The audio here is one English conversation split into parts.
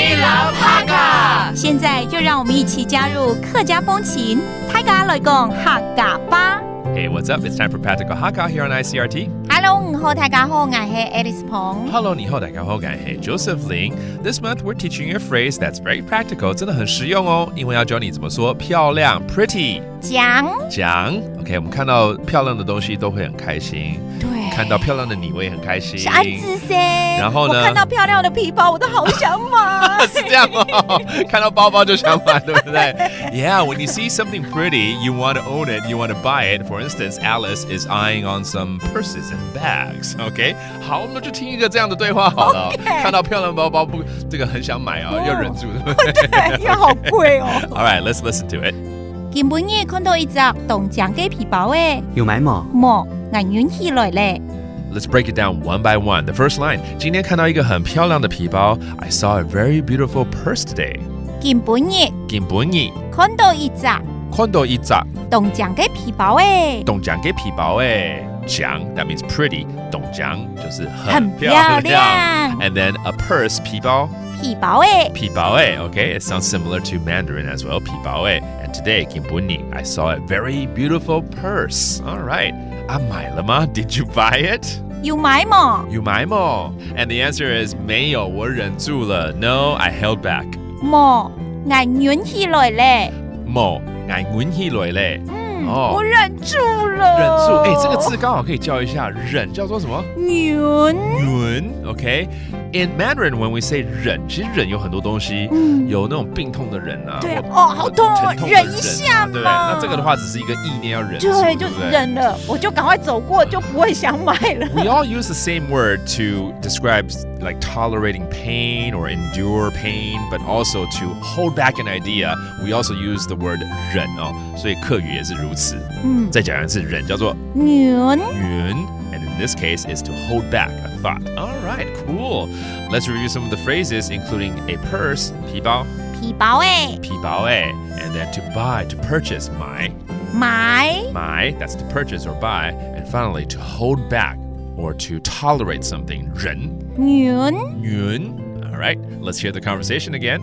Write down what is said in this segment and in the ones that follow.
We love Hakka。现在就让我们一起加入客家风情，大家来讲客家吧。Hey, what's up? It's time for Practical Hakka here on ICRT. Hello， 你好，大家好，我是 Alice 彭。Hello， 你好，大家好，我是 Joseph Ling. This month we're teaching you a phrase that's very practical， 真的很实用哦，因为要教你怎么说漂亮 pretty。讲 OK， 我们看到漂亮的东西都会很开心。对，看到漂亮的你我也很开心。是安子噻。然后呢？我看到漂亮的皮包我都好想买。是这样哦，看到包包就想买，对不对？ Yeah, when you see something pretty, you want to own it, you want to buy it. For instance, Alice is eyeing on some purses and bags. OK， 好，那就听一个这样的对话好了。Okay. 看到漂亮包包不，这个很想买啊，要忍住，对不对？对，又好贵哦。All right, let's listen to it. 今晡日看到一隻東江嘅皮包誒，有買冇？冇，眼遠起來咧。Let's break it down one by one. The first line. 今天看到一个很漂亮的皮包。I saw a very beautiful purse today. 今晡日看到一隻東江嘅皮包誒。東江嘅皮包誒。江 that means pretty. 東江就是很漂亮。And then a purse 皮包。皮包誒。Okay, it sounds similar to Mandarin as well. 皮包誒。And today 今晡日 I saw a very beautiful purse. All right. 啊，買了嗎？ Did you buy it? 有買嗎？ And the answer is 沒有，我忍住了。No, I held back. 冇，眼遠起來咧。我忍住了。这个字刚好可以教一下，忍叫做什么？ngiunª。OK。In Mandarin, when we say 忍，其实忍有很多东西，有那种病痛的忍啊，对哦，好痛哦，忍一下嘛，对不对？那这个的话只是一个意念要忍住，对，就忍了，我就赶快走过，就不会想买了。We all use the same word to describe like tolerating pain or endure pain, but also to hold back an idea. We also use the word 忍哦，所以客语也是如此。再讲一次，忍叫做ngiunª。In this case is to hold back a thought. All right, cool. Let's review some of the phrases, including a purse, 皮包誒 and then to buy, to purchase, 買 that's to purchase or buy, and finally to hold back or to tolerate something, 忍 ngiunª. All right, let's hear the conversation again.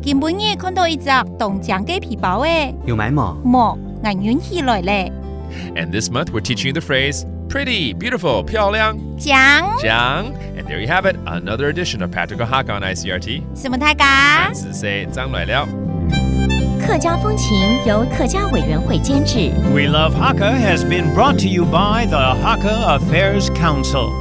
今晡日看到一隻東江嘅皮包誒，有買冇？冇，眼遠起來咧。And this month we're teaching you the phrase pretty, beautiful, 漂亮講 And there you have it, another edition of Practical Hakka on ICRT. 什麼大家？三十歲張來了。客家風情由客家委員會監製。We Love Hakka has been brought to you by the Hakka Affairs Council.